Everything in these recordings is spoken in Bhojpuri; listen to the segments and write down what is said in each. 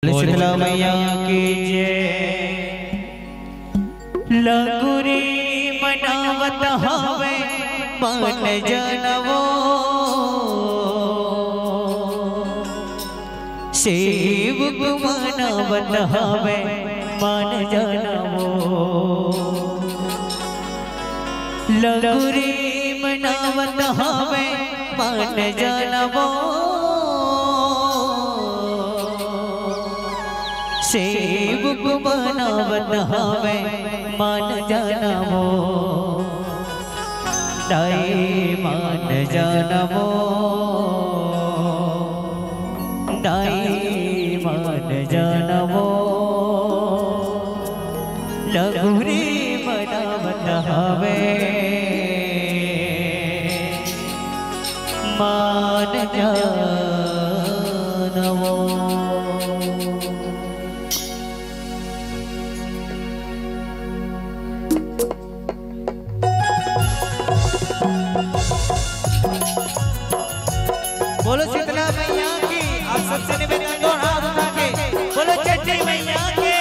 शीतला मैया की जय। लगुरी मनावत हवे मन जनवो, शिव को मनावत हवे मन जनवो। लगुरी मनावत हवे मन जनवो, शिव को मनावत हवे मन जनवो। दाई मन जनवो, दाई मन जनवो। लगुरी मनावत हवे मन जनवो। बोलो शीतला मैया की। आप सबसे निवेदन दो हाथ उठा के बोलो चट्टी मैया की।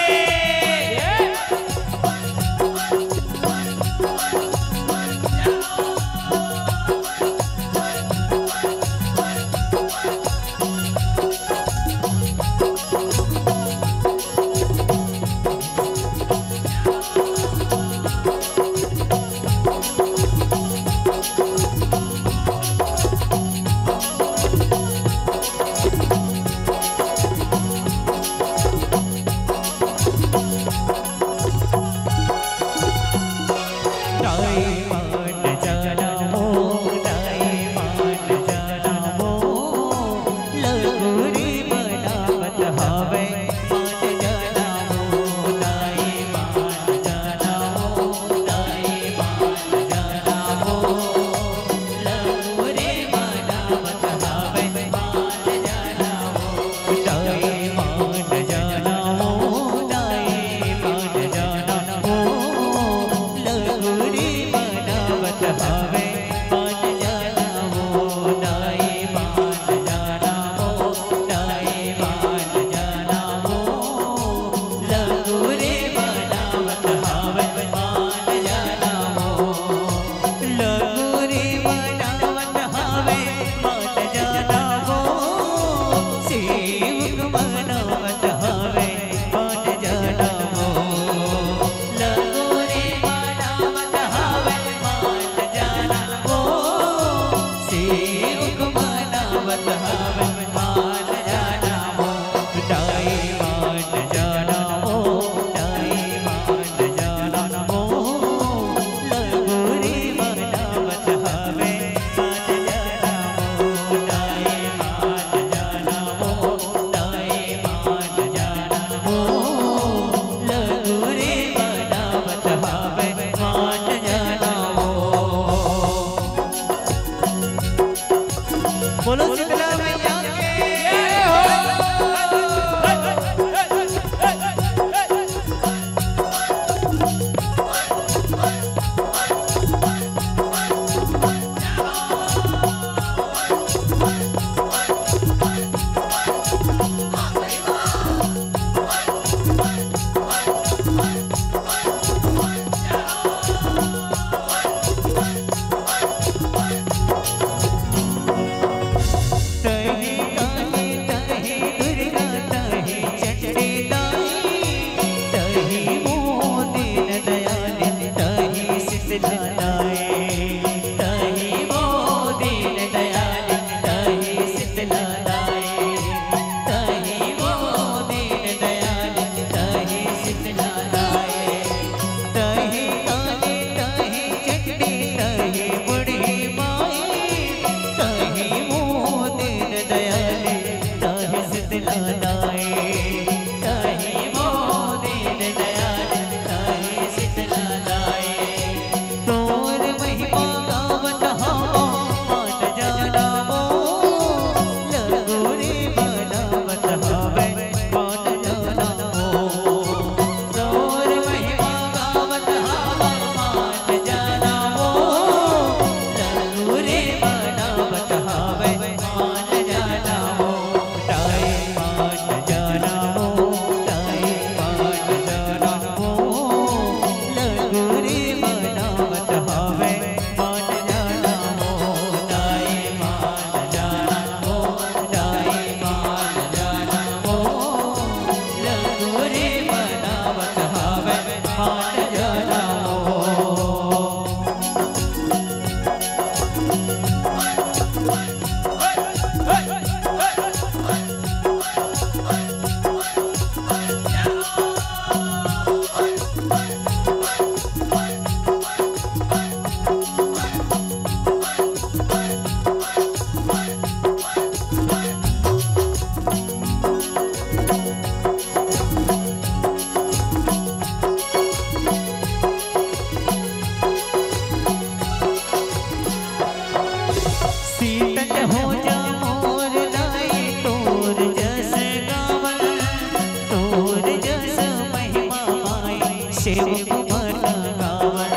शिव मन गावन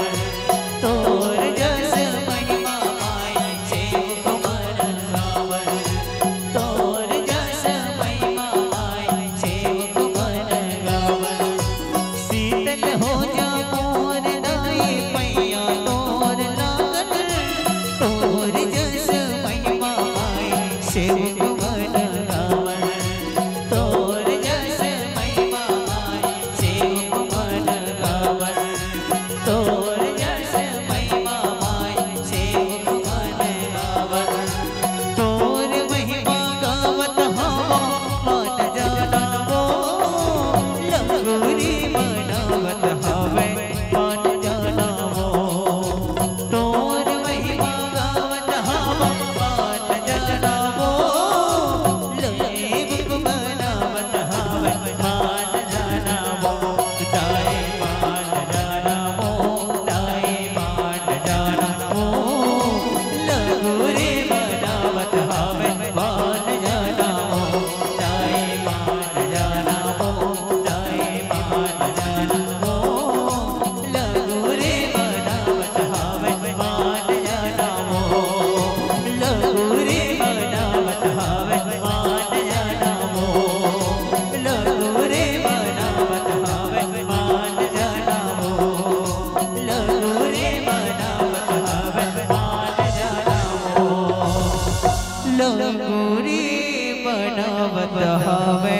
तोर जस महिमा माई शिव मन गावन तोर जस महिमा माई शिव मन गावन शीतल हो जा मोर दाई पैया तोर लागन तोर जस महिमा माई शिव मन गावन तोर जस महिमा माई शिव मन गावन तोर जस महिमा माई शिव मन गावन तोर महिमा गावत हवा मान जानावो लगोरी मनावत हवे मान जानावो तोर महिमा गावत हवा मान जानावो लेब मनावत हवे मान जानावो दाए मान जानावो दाए मान जानावो लगोरी मनावत हवे मान जानावो दाए मान जानावो दाए मान जानावो लगोरी मनावत हवे मान जानावो लगोरी मनावत हवे मान जानावो लगोरी मनावत हवे मान जानावो लगोरी मनावत हवे मान जानावो लगोरी मनावत हवे